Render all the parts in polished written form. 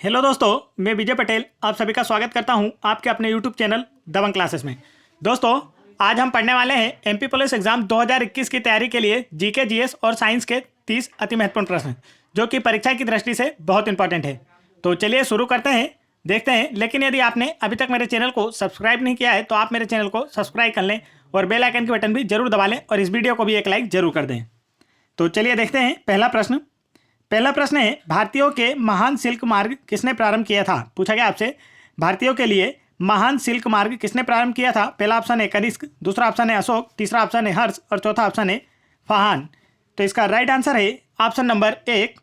Hello दोस्तों, मैं विजय पटेल आप सभी का स्वागत करता हूं आपके अपने यूट्यूब चैनल दबंग क्लासेस में। दोस्तों, आज हम पढ़ने वाले हैं एमपी पुलिस एग्जाम 2021 की तैयारी के लिए जीके, जीएस और साइंस के 30 अति महत्वपूर्ण प्रश्न, जो कि परीक्षा की दृष्टि से बहुत इंपॉर्टेंट है। तो चलिए शुरू करते हैं, देखते हैं। लेकिन यदि आपने अभी तक मेरे चैनल को सब्सक्राइब नहीं किया है तो आप मेरे चैनल को सब्सक्राइब कर लें और बेल आइकन के बटन भी जरूर दबा लें और इस वीडियो को भी एक लाइक जरूर कर दें। तो चलिए देखते हैं पहला प्रश्न है, भारतीयों के महान सिल्क मार्ग किसने प्रारंभ किया था? पूछा गया आपसे, भारतीयों के लिए महान सिल्क मार्ग किसने प्रारंभ किया था? पहला ऑप्शन है कनिष्क, दूसरा ऑप्शन है अशोक, तीसरा ऑप्शन है हर्ष और चौथा ऑप्शन है फाहान। तो इसका राइट आंसर है ऑप्शन नंबर 1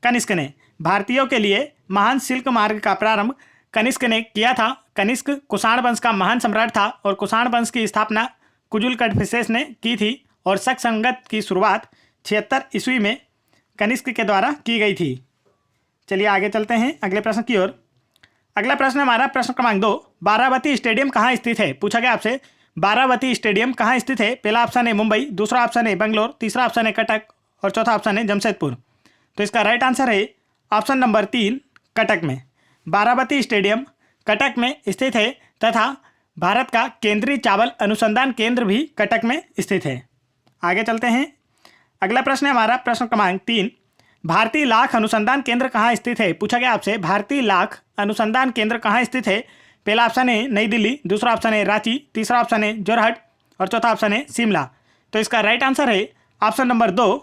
कनिष्क ने। भारतीयों के लिए महान सिल्क मार्ग का प्रारंभ कनिष्क ने किया था। कनिष्क कुषाण वंश का महान सम्राट था और कुषाण वंश की स्थापना कुजुल कड़फिसेस ने की थी और शक संगत की शुरुआत 76 ईस्वी में कनिष्क के द्वारा की गई थी। चलिए आगे चलते हैं अगले प्रश्न की ओर। अगला प्रश्न हमारा प्रश्न क्रमांक 2, बारावती स्टेडियम कहाँ स्थित है? पूछा गया आपसे, बारावती स्टेडियम कहाँ स्थित है? पहला ऑप्शन है मुंबई, दूसरा ऑप्शन है बेंगलोर, तीसरा ऑप्शन है कटक और चौथा ऑप्शन है जमशेदपुर। तो इसका राइट आंसर है ऑप्शन नंबर 3 कटक में। बारावती स्टेडियम कटक में स्थित है तथा भारत का केंद्रीय चावल अनुसंधान केंद्र भी कटक में स्थित है। आगे चलते हैं। अगला प्रश्न है हमारा प्रश्न क्रमांक 3, भारतीय लाख अनुसंधान केंद्र कहाँ स्थित है? पूछा गया आपसे, भारतीय लाख अनुसंधान केंद्र कहाँ स्थित है? पहला ऑप्शन है नई दिल्ली, दूसरा ऑप्शन है रांची, तीसरा ऑप्शन है जोरहट और चौथा ऑप्शन है शिमला। तो इसका राइट आंसर है ऑप्शन नंबर 2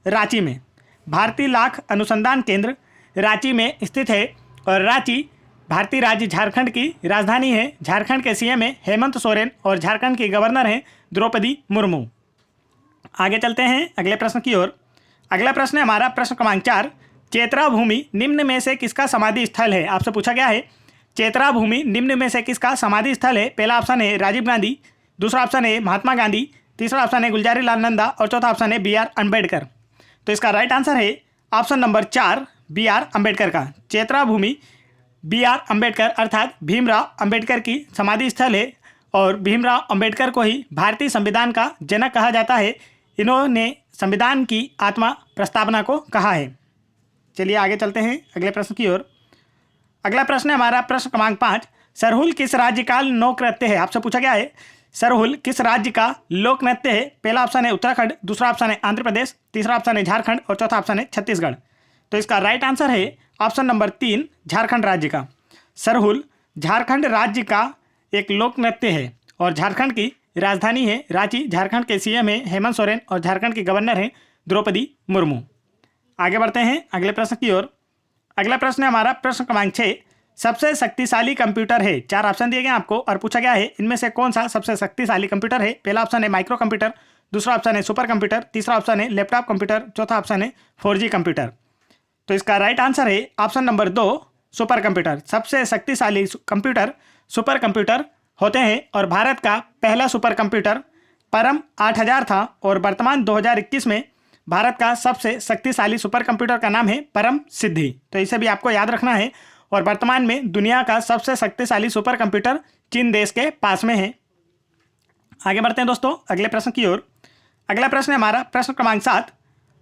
रांची में। भारतीय लाख अनुसंधान केंद्र रांची में स्थित है और रांची भारतीय राज्य झारखंड की राजधानी है। झारखंड के सीएम है हेमंत सोरेन और झारखंड की गवर्नर हैं द्रौपदी मुर्मू। आगे चलते हैं अगले प्रश्न की ओर। अगला प्रश्न है हमारा प्रश्न क्रमांक 4, चेत्रा भूमि निम्न में से किसका समाधि स्थल है? आपसे पूछा गया है, चेत्रा भूमि निम्न में से किसका समाधि स्थल है? पहला ऑप्शन है राजीव गांधी, दूसरा ऑप्शन है महात्मा गांधी, तीसरा ऑप्शन है गुलजारी लाल नंदा और चौथा ऑप्शन है BR अम्बेडकर। तो इसका राइट आंसर है ऑप्शन नंबर 4 BR अम्बेडकर का। चेत्रा भूमि BR अम्बेडकर अर्थात भीमराव अम्बेडकर की समाधि स्थल है और भीमराव अम्बेडकर को ही भारतीय संविधान का जनक कहा जाता है। इन्होंने संविधान की आत्मा प्रस्तावना को कहा है। चलिए आगे चलते हैं अगले प्रश्न की ओर। अगला प्रश्न है हमारा प्रश्न क्रमांक 5, सरहुल किस राज्य का लोक नृत्य है? आपसे पूछा गया है, सरहुल किस राज्य का लोक नृत्य है? पहला ऑप्शन है उत्तराखंड, दूसरा ऑप्शन है आंध्र प्रदेश, तीसरा ऑप्शन है झारखंड और चौथा ऑप्शन है छत्तीसगढ़। तो इसका राइट आंसर है ऑप्शन नंबर 3 झारखंड राज्य का। सरहुल झारखंड राज्य का एक लोक नृत्य है और झारखंड की राजधानी है रांची। झारखंड के सीएम है हेमंत सोरेन और झारखंड की गवर्नर है द्रौपदी मुर्मू। आगे बढ़ते हैं अगले प्रश्न की ओर। अगला प्रश्न है हमारा प्रश्न क्रमांक 6, सबसे शक्तिशाली कंप्यूटर है? 4 ऑप्शन दिए गए आपको और पूछा गया है इनमें से कौन सा सबसे शक्तिशाली कंप्यूटर है? पहला ऑप्शन है माइक्रो कंप्यूटर, दूसरा ऑप्शन है सुपर कंप्यूटर, तीसरा ऑप्शन है लैपटॉप कंप्यूटर, चौथा ऑप्शन है 4G कंप्यूटर। तो इसका राइट आंसर है ऑप्शन नंबर 2 सुपर कंप्यूटर। सबसे शक्तिशाली कंप्यूटर सुपर कंप्यूटर होते हैं और भारत का पहला सुपर कंप्यूटर परम 8000 था और वर्तमान 2021 में भारत का सबसे शक्तिशाली सुपर कंप्यूटर का नाम है परम सिद्धि। तो इसे भी आपको याद रखना है और वर्तमान में दुनिया का सबसे शक्तिशाली सुपर कंप्यूटर चीन देश के पास में है। आगे बढ़ते हैं दोस्तों अगले प्रश्न की ओर। अगला प्रश्न है हमारा प्रश्न क्रमांक 7,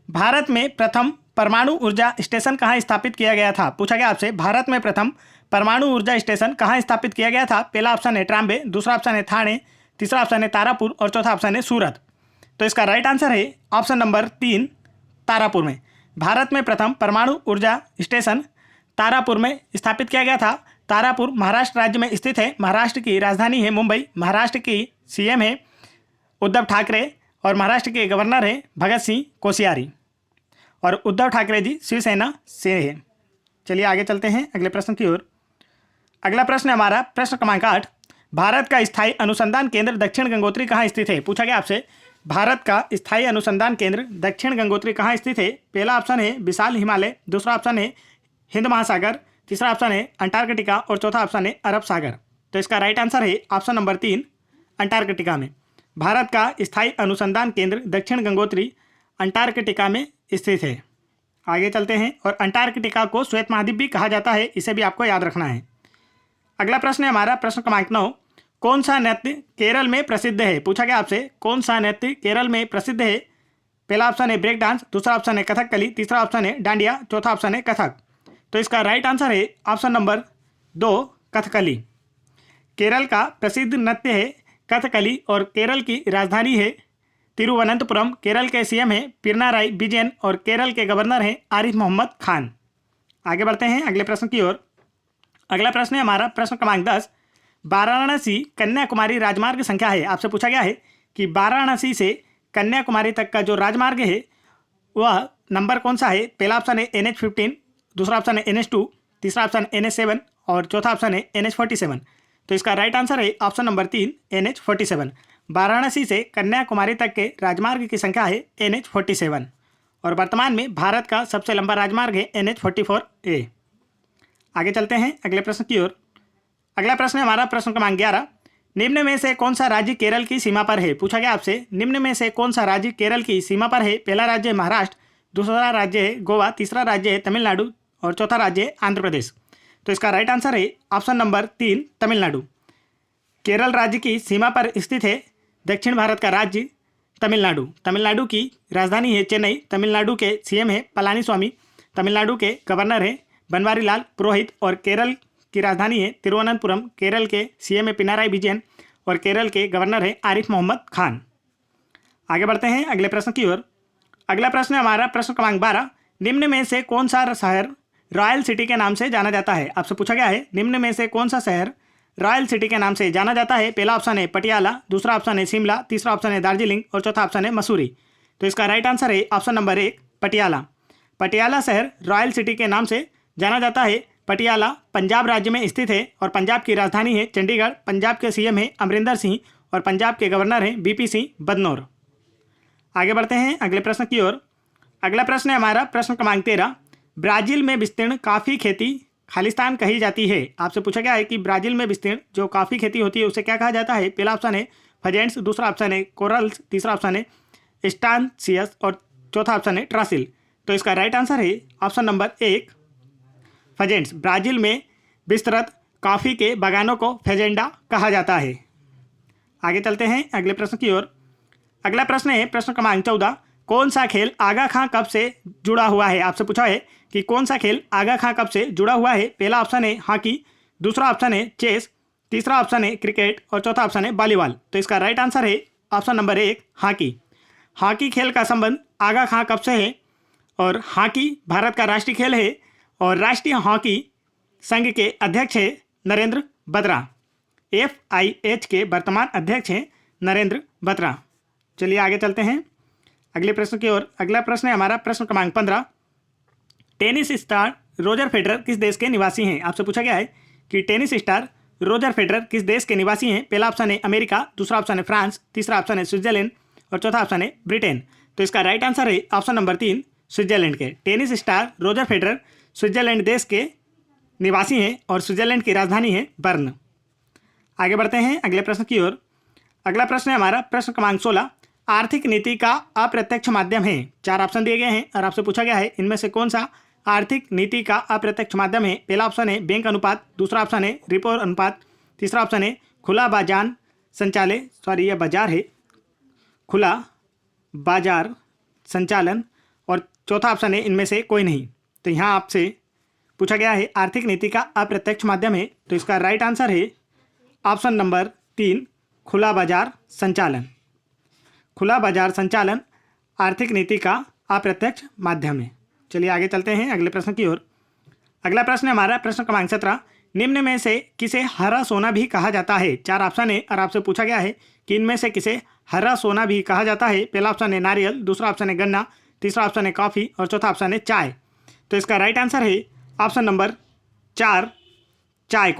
भारत में प्रथम परमाणु ऊर्जा स्टेशन कहाँ स्थापित किया गया था? पूछा गया आपसे, भारत में प्रथम परमाणु ऊर्जा स्टेशन कहाँ स्थापित किया गया था? पहला ऑप्शन है ट्राम्बे, दूसरा ऑप्शन है थाने, तीसरा ऑप्शन है तारापुर और चौथा ऑप्शन है सूरत। तो इसका राइट आंसर है ऑप्शन नंबर 3 तारापुर में। भारत में प्रथम परमाणु ऊर्जा स्टेशन तारापुर में स्थापित किया गया था। तारापुर महाराष्ट्र राज्य में स्थित है। महाराष्ट्र की राजधानी है मुंबई। महाराष्ट्र की सीएम है उद्धव ठाकरे और महाराष्ट्र के गवर्नर हैं भगत सिंह कोश्यारी और उद्धव ठाकरे जी शिवसेना से हैं। चलिए आगे चलते हैं अगले प्रश्न की ओर। अगला प्रश्न है हमारा प्रश्न क्रमांक 8, भारत का स्थायी अनुसंधान केंद्र दक्षिण गंगोत्री कहाँ स्थित है? पूछा गया आपसे, भारत का स्थायी अनुसंधान केंद्र दक्षिण गंगोत्री कहाँ स्थित है? पहला ऑप्शन है विशाल हिमालय, दूसरा ऑप्शन है हिंद महासागर, तीसरा ऑप्शन है अंटार्कटिका और चौथा ऑप्शन है अरब सागर। तो इसका राइट आंसर है ऑप्शन नंबर 3 अंटार्कटिका में। भारत का स्थायी अनुसंधान केंद्र दक्षिण गंगोत्री अंटार्कटिका में स्थित है। आगे चलते हैं और अंटार्कटिका को श्वेत महाद्वीप भी कहा जाता है, इसे भी आपको याद रखना है। अगला प्रश्न है हमारा प्रश्न क्रमांक 9, कौन सा नृत्य केरल में प्रसिद्ध है? पूछा गया आपसे, कौन सा नृत्य केरल में प्रसिद्ध है? पहला ऑप्शन है ब्रेक डांस, दूसरा ऑप्शन है कथकली, तीसरा ऑप्शन है डांडिया, चौथा ऑप्शन है कथक। तो इसका राइट आंसर है ऑप्शन नंबर 2 कथकली। केरल का प्रसिद्ध नृत्य है कथकली और केरल की राजधानी है तिरुवनंतपुरम। केरल के सीएम हैं पिनाराई विजयन और केरल के गवर्नर हैं आरिफ मोहम्मद खान। आगे बढ़ते हैं अगले प्रश्न की ओर। अगला प्रश्न है हमारा प्रश्न क्रमांक 10। वाराणसी कन्याकुमारी राजमार्ग संख्या है। आपसे पूछा गया है कि वाराणसी से कन्याकुमारी तक का जो राजमार्ग है वह नंबर कौन सा है। पहला ऑप्शन है NH-15, दूसरा ऑप्शन है NH-2, तीसरा ऑप्शन NH-7 और चौथा ऑप्शन है NH-47। तो इसका राइट आंसर है ऑप्शन नंबर 3 NH-47। वाराणसी से कन्याकुमारी तक के राजमार्ग की संख्या है NH-47 और वर्तमान में भारत का सबसे लंबा राजमार्ग है NH-44A। आगे चलते हैं अगले प्रश्न की ओर। अगला प्रश्न है हमारा प्रश्न क्रमांक 11। निम्न में से कौन सा राज्य केरल की सीमा पर है। पूछा गया आपसे निम्न में से कौन सा राज्य केरल की सीमा पर है। पहला राज्य है महाराष्ट्र, दूसरा राज्य है गोवा, तीसरा राज्य है तमिलनाडु और चौथा राज्य है आंध्र प्रदेश। तो इसका राइट आंसर है ऑप्शन नंबर 3 तमिलनाडु। केरल राज्य की सीमा पर स्थित है दक्षिण भारत का राज्य तमिलनाडु। तमिलनाडु की राजधानी है चेन्नई। तमिलनाडु के सीएम है पलानीस्वामी। तमिलनाडु के गवर्नर है बनवारीलाल पुरोहित और केरल की राजधानी है तिरुवनंतपुरम। केरल के सीएम है पिनाराई विजयन और केरल के गवर्नर है आरिफ मोहम्मद खान। आगे बढ़ते हैं अगले प्रश्न की ओर। अगला प्रश्न है हमारा प्रश्न क्रमांक 12। निम्न में से कौन सा शहर रॉयल सिटी के नाम से जाना जाता है। आपसे पूछा गया है निम्न में से कौन सा शहर रॉयल सिटी के नाम से जाना जाता है। पहला ऑप्शन है पटियाला, दूसरा ऑप्शन है शिमला, तीसरा ऑप्शन है दार्जिलिंग और चौथा ऑप्शन है मसूरी। तो इसका राइट आंसर है ऑप्शन नंबर 1 पटियाला। पटियाला शहर रॉयल सिटी के नाम से जाना जाता है। पटियाला पंजाब राज्य में स्थित है और पंजाब की राजधानी है चंडीगढ़। पंजाब के सीएम हैं अमरिंदर सिंह और पंजाब के गवर्नर हैं BP सिंह बदनौर। आगे बढ़ते हैं अगले प्रश्न की ओर। अगला प्रश्न है हमारा प्रश्न क्रमांक 13। ब्राज़ील में विस्तीर्ण कॉफ़ी खेती खालिस्तान कही जाती है। आपसे पूछा गया है कि ब्राज़ील में विस्तीर्ण जो कॉफ़ी खेती होती है उसे क्या कहा जाता है। पहला ऑप्शन है फजेंट्स, दूसरा ऑप्शन है कोरल्स, तीसरा ऑप्शन है स्टानसियस और चौथा ऑप्शन है ट्रासिल। तो इसका राइट आंसर है ऑप्शन नंबर 1 फजेंट्स। ब्राज़ील में विस्तृत कॉफ़ी के बागानों को फेजेंडा कहा जाता है। आगे चलते हैं अगले प्रश्न की ओर। अगला प्रश्न है प्रश्न क्रमांक 14। कौन सा खेल आगा खां कप से जुड़ा हुआ है। आपसे पूछा है कि कौन सा खेल आगा खां कप से जुड़ा हुआ है। पहला ऑप्शन है हॉकी, दूसरा ऑप्शन है चेस, तीसरा ऑप्शन है क्रिकेट और चौथा ऑप्शन है वॉलीबॉल। तो इसका राइट आंसर है ऑप्शन नंबर 1 हॉकी। हॉकी खेल का संबंध आगा खां कप से है और हॉकी भारत का राष्ट्रीय खेल है और राष्ट्रीय हॉकी संघ के अध्यक्ष है नरेंद्र बत्रा। FIH के वर्तमान अध्यक्ष हैं नरेंद्र बत्रा। चलिए आगे चलते हैं अगले प्रश्न की ओर। अगला प्रश्न है हमारा प्रश्न क्रमांक 15। टेनिस स्टार रोजर फेडरर किस देश के निवासी हैं। आपसे पूछा गया है कि टेनिस स्टार रोजर फेडरर किस देश के निवासी हैं। पहला ऑप्शन है अमेरिका, दूसरा ऑप्शन है फ्रांस, तीसरा ऑप्शन है स्विट्जरलैंड और चौथा ऑप्शन है ब्रिटेन। तो इसका राइट आंसर है ऑप्शन नंबर 3 स्विट्जरलैंड के। Tennis star Roger Federer Switzerland देश के निवासी हैं और स्विट्जरलैंड की राजधानी है बर्न। आगे बढ़ते हैं अगले प्रश्न की ओर। अगला प्रश्न है हमारा प्रश्न क्रमांक 16। आर्थिक नीति का अप्रत्यक्ष माध्यम है। 4 ऑप्शन दिए गए हैं और आपसे पूछा गया है इनमें से कौन सा आर्थिक नीति का अप्रत्यक्ष माध्यम है। पहला ऑप्शन है बैंक अनुपात, दूसरा ऑप्शन है रिपो अनुपात, तीसरा ऑप्शन है खुला बाजार संचालन, यह बाजार है खुला बाजार संचालन और चौथा ऑप्शन है इनमें से कोई नहीं। तो यहाँ आपसे पूछा गया है आर्थिक नीति का अप्रत्यक्ष माध्यम है। तो इसका राइट आंसर है ऑप्शन नंबर 3 खुला बाजार संचालन। खुला बाजार संचालन आर्थिक नीति का अप्रत्यक्ष माध्यम है। चलिए आगे चलते हैं अगले प्रश्न की ओर। अगला प्रश्न है हमारा प्रश्न क्रमांक 17। निम्न में से किसे हरा सोना भी कहा जाता है। 4 ऑप्शन है और आपसे पूछा गया है कि इनमें से किसे हरा सोना भी कहा जाता है। पहला ऑप्शन है नारियल, दूसरा ऑप्शन है गन्ना, तीसरा ऑप्शन है कॉफ़ी और चौथा ऑप्शन है चाय। तो इसका राइट आंसर है ऑप्शन नंबर 4 चाय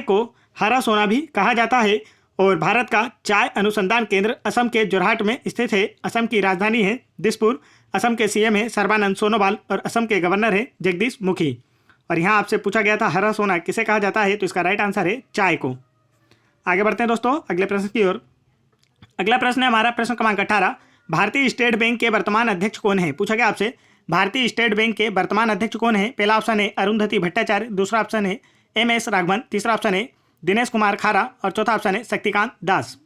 को हरा सोना भी कहा जाता है और भारत का चाय अनुसंधान केंद्र असम के जोरहाट में स्थित है। असम की राजधानी है दिसपुर। असम के सीएम है सर्बानंद सोनोवाल और असम के गवर्नर है जगदीश मुखी। और यहाँ आपसे पूछा गया था हरा सोना किसे कहा जाता है। तो इसका राइट आंसर है चाय को। आगे बढ़ते हैं दोस्तों अगले प्रश्न की ओर। अगला प्रश्न है हमारा प्रश्न क्रमांक 18। भारतीय स्टेट बैंक के वर्तमान अध्यक्ष कौन है। पूछा गया आपसे भारतीय स्टेट बैंक के वर्तमान अध्यक्ष कौन है। पहला ऑप्शन है अरुंधति भट्टाचार्य, दूसरा ऑप्शन है MS राघवन, तीसरा ऑप्शन है दिनेश कुमार खारा और चौथा ऑप्शन है शक्तिकांत दास।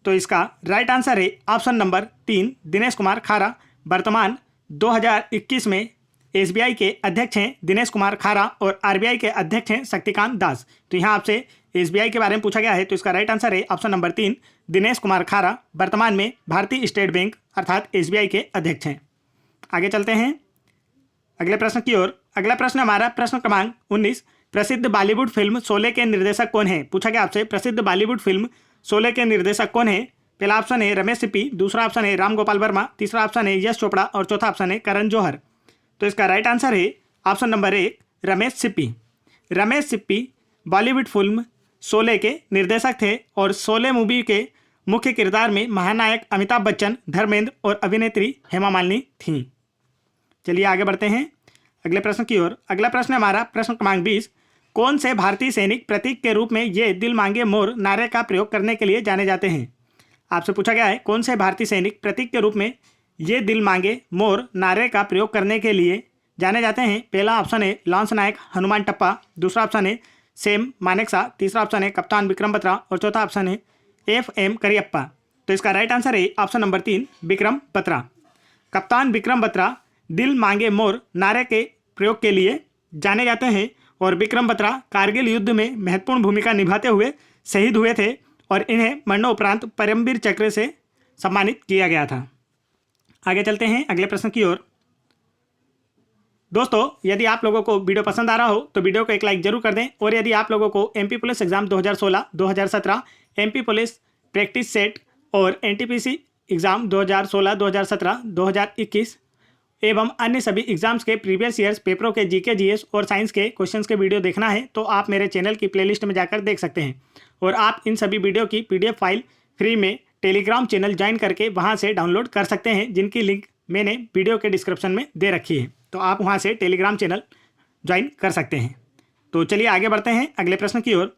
तो इसका राइट आंसर है ऑप्शन नंबर 3 दिनेश कुमार खारा। वर्तमान 2021 में एसबीआई के अध्यक्ष हैं दिनेश कुमार खारा और आरबीआई के अध्यक्ष हैं शक्तिकांत दास। तो यहाँ आपसे एसबीआई के बारे में पूछा गया है, तो इसका राइट आंसर है ऑप्शन नंबर 3 दिनेश कुमार खारा वर्तमान में भारतीय स्टेट बैंक अर्थात एसबीआई के अध्यक्ष हैं। आगे चलते हैं अगले प्रश्न की ओर। अगला प्रश्न हमारा प्रश्न क्रमांक 19, प्रसिद्ध बॉलीवुड फिल्म शोले के निर्देशक कौन है? पूछा गया आपसे प्रसिद्ध बॉलीवुड फिल्म शोले के निर्देशक कौन है? पहला ऑप्शन है रमेश सिप्पी, दूसरा ऑप्शन है राम गोपाल वर्मा, तीसरा ऑप्शन है यश चोपड़ा और चौथा ऑप्शन है करण जौहर। तो इसका राइट आंसर है option number 1 Ramesh Sippy. Ramesh Sippy Bollywood film Sholay के निर्देशक थे और शोले मूवी के मुख्य किरदार में महानायक अमिताभ बच्चन, धर्मेंद्र और अभिनेत्री हेमा मालिनी थीं। चलिए आगे बढ़ते हैं अगले प्रश्न की ओर। अगला प्रश्न हमारा प्रश्न क्रमांक 20, कौन से भारतीय सैनिक प्रतीक के रूप में ये दिल मांगे मोर नारे का प्रयोग करने के लिए जाने जाते हैं? आपसे पूछा गया है कौन से भारतीय सैनिक प्रतीक के रूप में ये दिल मांगे मोर नारे का प्रयोग करने के लिए जाने जाते हैं? पहला ऑप्शन है लांस नायक हनुमान टप्पा, दूसरा ऑप्शन है सेम मानेकशॉ, तीसरा ऑप्शन है कप्तान विक्रम बत्रा और चौथा ऑप्शन है एफ.एम. करियप्पा। तो इसका राइट आंसर है ऑप्शन नंबर 3 विक्रम बत्रा। कप्तान विक्रम बत्रा दिल मांगे मोर नारे के प्रयोग के लिए जाने जाते हैं और विक्रम बत्रा कारगिल युद्ध में महत्वपूर्ण भूमिका निभाते हुए शहीद हुए थे और इन्हें मरणोपरांत परमवीर चक्र से सम्मानित किया गया था। आगे चलते हैं अगले प्रश्न की ओर। दोस्तों, यदि आप लोगों को वीडियो पसंद आ रहा हो तो वीडियो को एक लाइक जरूर कर दें और यदि आप लोगों को MP police exam 2016, 2017, MP police practice set और एनटीपीसी एग्जाम 2016, 2017, 2021 एवं अन्य सभी एग्जाम्स के प्रीवियस ईयर्स पेपरों के जीके, जीएस और साइंस के क्वेश्चंस के वीडियो देखना है तो आप मेरे चैनल की प्लेलिस्ट में जाकर देख सकते हैं और आप इन सभी वीडियो की पीडीएफ फाइल फ्री में टेलीग्राम चैनल ज्वाइन करके वहां से डाउनलोड कर सकते हैं, जिनकी लिंक मैंने वीडियो के डिस्क्रिप्शन में दे रखी है। तो आप वहां से टेलीग्राम चैनल ज्वाइन कर सकते हैं। तो चलिए आगे बढ़ते हैं अगले प्रश्न की ओर।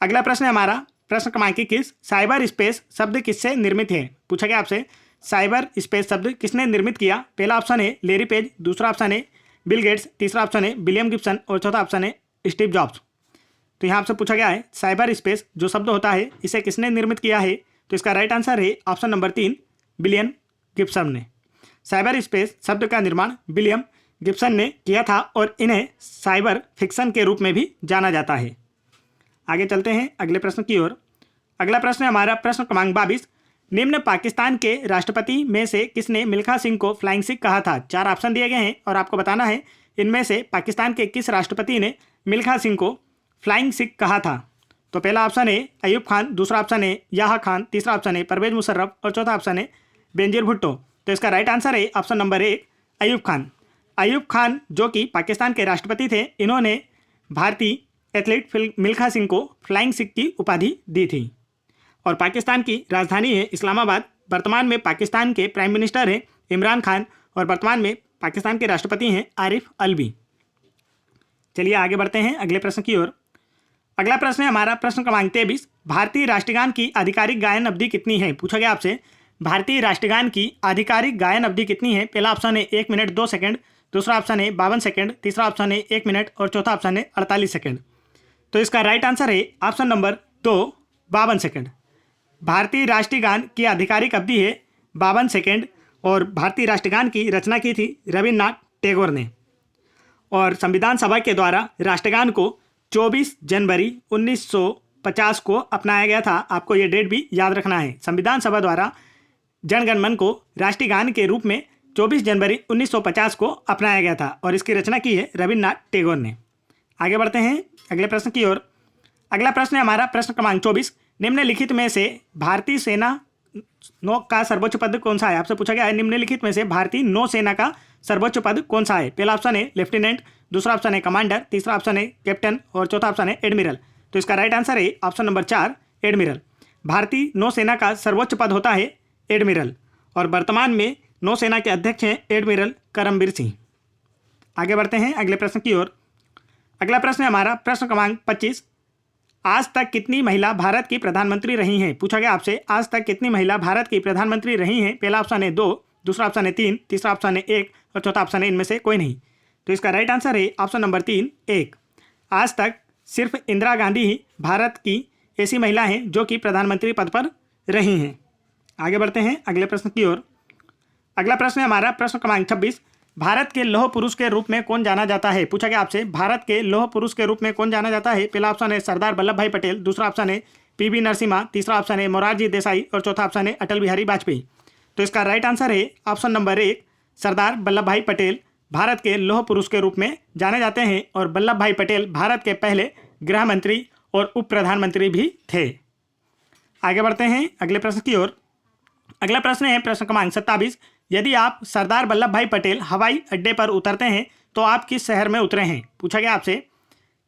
अगला प्रश्न है हमारा प्रश्न क्रमांक 21, साइबर स्पेस शब्द किससे निर्मित है? पूछा गया आपसे साइबर स्पेस शब्द किसने निर्मित किया? पहला ऑप्शन है लेरी पेज, दूसरा ऑप्शन है बिल गेट्स, तीसरा ऑप्शन है विलियम गिब्सन और चौथा ऑप्शन है स्टीव जॉब्स। तो यहाँ आपसे पूछा गया है साइबर स्पेस जो शब्द होता है इसे किसने निर्मित किया है? तो इसका राइट आंसर है ऑप्शन नंबर 3 विलियम गिब्सन ने। साइबर स्पेस शब्द का निर्माण विलियम गिब्सन ने किया था और इन्हें साइबर फिक्शन के रूप में भी जाना जाता है। आगे चलते हैं अगले प्रश्न की ओर। अगला प्रश्न है हमारा प्रश्न क्रमांक 22, निम्न पाकिस्तान के राष्ट्रपति में से किसने मिल्खा सिंह को फ्लाइंग सिख कहा था? 4 ऑप्शन दिए गए हैं और आपको बताना है इनमें से पाकिस्तान के किस राष्ट्रपति ने मिल्खा सिंह को फ्लाइंग सिख कहा था। तो पहला ऑप्शन है अयूब खान, दूसरा ऑप्शन है याहा खान, तीसरा ऑप्शन है परवेज मुशर्रफ और चौथा ऑप्शन है बेनजीर भुट्टो। तो इसका राइट आंसर है ऑप्शन नंबर 1 अयूब खान। अयूब खान जो कि पाकिस्तान के राष्ट्रपति थे, इन्होंने भारतीय एथलीट मिल्खा सिंह को फ्लाइंग सिख की उपाधि दी थी। और पाकिस्तान की राजधानी है इस्लामाबाद। वर्तमान में पाकिस्तान के प्राइम मिनिस्टर हैं इमरान खान और वर्तमान में पाकिस्तान के राष्ट्रपति हैं आरिफ अलवी। चलिए आगे बढ़ते हैं अगले प्रश्न की ओर। अगला प्रश्न है हमारा प्रश्न क्रमांक 23, भारतीय राष्ट्रगान की आधिकारिक गायन अवधि कितनी है? पूछा गया आपसे भारतीय राष्ट्रगान की आधिकारिक गायन अवधि कितनी है? पहला ऑप्शन है 1 मिनट 2 सेकंड, दूसरा ऑप्शन है 52 सेकंड, तीसरा ऑप्शन है 1 मिनट और चौथा ऑप्शन है 48 सेकंड। तो इसका राइट आंसर है ऑप्शन नंबर 2 52 सेकंड। भारतीय राष्ट्रगान की आधिकारिक अवधि है 52 सेकंड और भारतीय राष्ट्रगान की रचना की थी रविन्द्रनाथ टैगोर ने। और संविधान सभा के द्वारा राष्ट्रगान को 24 जनवरी 1950 को अपनाया गया था। आपको ये डेट भी याद रखना है। संविधान सभा द्वारा जनगण मन को राष्ट्रीय गान के रूप में 24 जनवरी 1950 को अपनाया गया था और इसकी रचना की है रविन्द्रनाथ टैगोर ने। आगे बढ़ते हैं अगले प्रश्न की ओर। अगला प्रश्न है हमारा प्रश्न क्रमांक 24, निम्नलिखित में से भारतीय सेना नौ का सर्वोच्च पद कौन सा है? आपसे पूछा गया है निम्नलिखित में से भारतीय नौसेना का सर्वोच्च पद कौन सा है? पहला ऑप्शन है लेफ्टिनेंट, दूसरा ऑप्शन है कमांडर, तीसरा ऑप्शन है कैप्टन और चौथा ऑप्शन है एडमिरल। तो इसका राइट आंसर है ऑप्शन नंबर 4 एडमिरल। भारतीय नौसेना का सर्वोच्च पद होता है एडमिरल और वर्तमान में नौसेना के अध्यक्ष हैं एडमिरल करमबीर सिंह। आगे बढ़ते हैं अगले प्रश्न की ओर। अगला प्रश्न है हमारा प्रश्न क्रमांक 25, आज तक कितनी महिला भारत की प्रधानमंत्री रही हैं? पूछा गया आपसे आज तक कितनी महिला भारत की प्रधानमंत्री रही हैं? पहला ऑप्शन है 2, दूसरा ऑप्शन है 3, तीसरा ऑप्शन है 1 और चौथा ऑप्शन है इनमें से कोई नहीं। तो इसका राइट आंसर है ऑप्शन नंबर 3 1। आज तक सिर्फ इंदिरा गांधी ही भारत की ऐसी महिला हैं जो कि प्रधानमंत्री पद पर रही हैं। आगे बढ़ते हैं अगले प्रश्न की ओर। अगला प्रश्न है हमारा प्रश्न क्रमांक 26, भारत के लौह पुरुष के रूप में कौन जाना जाता है? पूछा गया आपसे, भारत के लौह पुरुष के रूप में कौन जाना जाता है? पहला ऑप्शन है सरदार वल्लभ भाई पटेल, दूसरा ऑप्शन है पीवी नरसिम्हा, तीसरा ऑप्शन है मोरारजी देसाई और चौथा ऑप्शन है अटल बिहारी वाजपेयी। तो इसका राइट आंसर है ऑप्शन नंबर 1, सरदार वल्लभ भाई पटेल भारत के लौह पुरुष के रूप में जाने जाते हैं और वल्लभ भाई पटेल भारत के पहले गृह मंत्री और उप प्रधानमंत्री भी थे। आगे बढ़ते हैं अगले प्रश्न की ओर। अगला प्रश्न है प्रश्न क्रमांक 27। यदि आप सरदार वल्लभ भाई पटेल हवाई अड्डे पर उतरते हैं तो आप किस शहर में उतरे हैं? पूछा गया आपसे,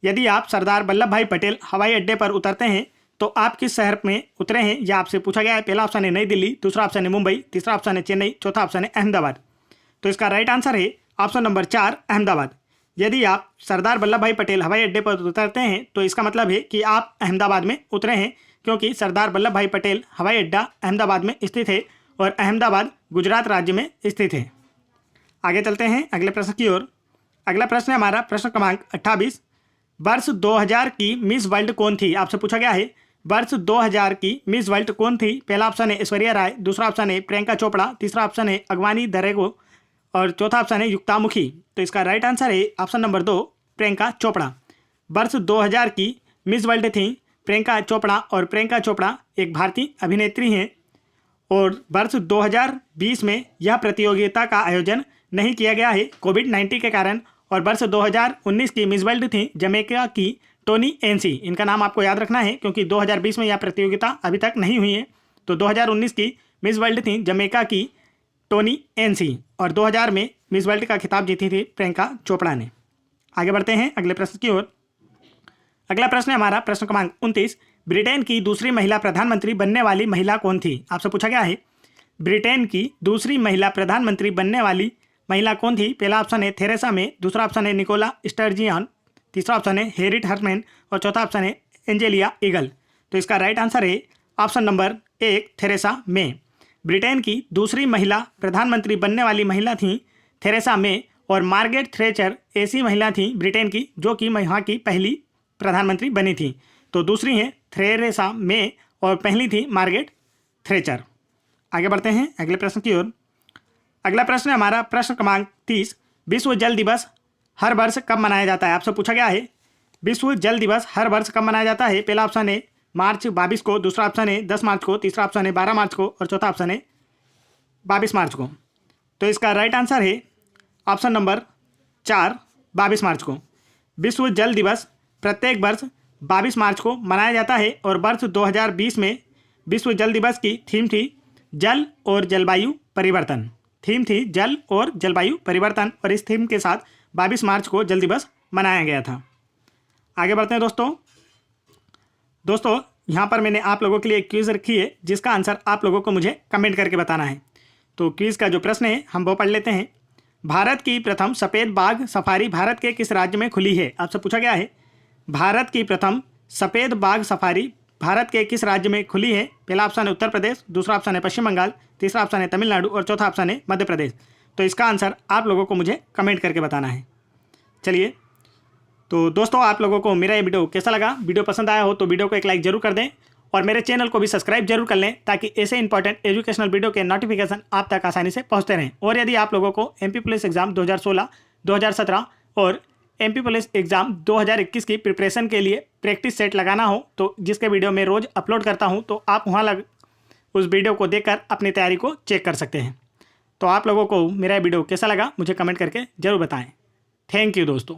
यदि आप सरदार वल्लभ भाई पटेल हवाई अड्डे पर उतरते हैं तो आप किस शहर में उतरे हैं, यह आपसे पूछा गया है। पहला ऑप्शन है नई दिल्ली, दूसरा ऑप्शन है मुंबई, तीसरा ऑप्शन है चेन्नई, चौथा ऑप्शन है अहमदाबाद। तो इसका राइट आंसर है ऑप्शन नंबर 4, अहमदाबाद। यदि आप सरदार वल्लभ भाई पटेल हवाई अड्डे पर उतरते हैं तो इसका मतलब है कि आप अहमदाबाद में उतरे हैं, क्योंकि सरदार वल्लभ भाई पटेल हवाई अड्डा अहमदाबाद में स्थित है और अहमदाबाद गुजरात राज्य में स्थित है। आगे चलते हैं अगले प्रश्न की ओर। अगला प्रश्न है हमारा प्रश्न क्रमांक 28। वर्ष 2000 की मिस वर्ल्ड कौन थी? आपसे पूछा गया है वर्ष 2000 की मिस वर्ल्ड कौन थी? पहला ऑप्शन है ऐश्वर्या राय, दूसरा ऑप्शन है प्रियंका चोपड़ा, तीसरा ऑप्शन है अगवानी दरेगो और चौथा ऑप्शन है युक्ता मुखी। तो इसका राइट आंसर है ऑप्शन नंबर 2, प्रियंका चोपड़ा। वर्ष 2000 की मिस वर्ल्ड थी प्रियंका चोपड़ा और प्रियंका चोपड़ा एक भारतीय अभिनेत्री हैं और वर्ष 2020 में यह प्रतियोगिता का आयोजन नहीं किया गया है कोविड-19 के कारण। और वर्ष 2019 की मिस वर्ल्ड थी जमैका की टोनी एनसी। इनका नाम आपको याद रखना है क्योंकि 2020 में यह प्रतियोगिता अभी तक नहीं हुई है। तो 2019 की मिस वर्ल्ड थी जमैका की टोनी एनसी और 2000 में मिस वर्ल्ड का खिताब जीती थी प्रियंका चोपड़ा ने। आगे बढ़ते हैं अगले प्रश्न की ओर। अगला प्रश्न है हमारा प्रश्न क्रमांक 29। ब्रिटेन की दूसरी महिला प्रधानमंत्री बनने वाली महिला कौन थी? आपसे पूछा गया है ब्रिटेन की दूसरी महिला प्रधानमंत्री बनने वाली महिला कौन थी? पहला ऑप्शन है थेरेसा मे, दूसरा ऑप्शन है निकोला स्टर्जियन, तीसरा ऑप्शन है हैरिट हर्मैन और चौथा ऑप्शन है एंजेलिया ईगल। तो इसका राइट आंसर है option number 1, Theresa May. Britain की दूसरी महिला प्रधानमंत्री बनने वाली महिला थी थेरेसा मे और मार्गरेट थ्रेचर ऐसी महिला थी ब्रिटेन की जो कि यहाँ की पहली प्रधानमंत्री बनी थी। तो दूसरी हैं थेरेसा मे और पहली थी मार्गरेट थ्रेचर। आगे बढ़ते हैं अगले प्रश्न की ओर। अगला प्रश्न है हमारा प्रश्न क्रमांक 30। विश्व जल दिवस हर वर्ष कब मनाया जाता है? आपसे पूछा गया है विश्व जल दिवस हर वर्ष कब मनाया जाता है? पहला ऑप्शन है मार्च 22 को, दूसरा ऑप्शन है 10 मार्च को, तीसरा ऑप्शन है 12 मार्च को और चौथा ऑप्शन है 22 मार्च को। तो इसका राइट आंसर है ऑप्शन नंबर 4, 22 मार्च को। विश्व जल दिवस प्रत्येक वर्ष 22 मार्च को मनाया जाता है और वर्ष 2020 में विश्व जल दिवस की थीम थी जल और जलवायु परिवर्तन। थीम थी जल और जलवायु परिवर्तन और इस थीम के साथ 22 मार्च को जल दिवस मनाया गया था। आगे बढ़ते हैं दोस्तों यहाँ पर मैंने आप लोगों के लिए एक क्विज़ रखी है जिसका आंसर आप लोगों को मुझे कमेंट करके बताना है। तो क्विज़ का जो प्रश्न है हम वो पढ़ लेते हैं। भारत की प्रथम सफ़ेद बाघ सफारी भारत के किस राज्य में खुली है? आपसे पूछा गया है भारत की प्रथम सफ़ेद बाघ सफारी भारत के किस राज्य में खुली है? पहला ऑप्शन है उत्तर प्रदेश, दूसरा ऑप्शन है पश्चिम बंगाल, तीसरा ऑप्शन है तमिलनाडु और चौथा ऑप्शन है मध्य प्रदेश। तो इसका आंसर आप लोगों को मुझे कमेंट करके बताना है। चलिए तो दोस्तों आप लोगों को मेरा ये वीडियो कैसा लगा? वीडियो पसंद आया हो तो वीडियो को एक लाइक जरूर कर दें और मेरे चैनल को भी सब्सक्राइब जरूर कर लें ताकि ऐसे इंपॉर्टेंट एजुकेशनल वीडियो के नोटिफिकेशन आप तक आसानी से पहुंचते रहें। और यदि आप लोगों को MP पुलिस एग्जाम 2016, 2017 और MP पुलिस एग्जाम 2021 की प्रिपरेशन के लिए प्रैक्टिस सेट लगाना हो तो जिसके वीडियो मैं रोज़ अपलोड करता हूं तो आप वहां उस वीडियो को देखकर अपनी तैयारी को चेक कर सकते हैं। तो आप लोगों को मेरा वीडियो कैसा लगा मुझे कमेंट करके ज़रूर बताएं। थैंक यू दोस्तों।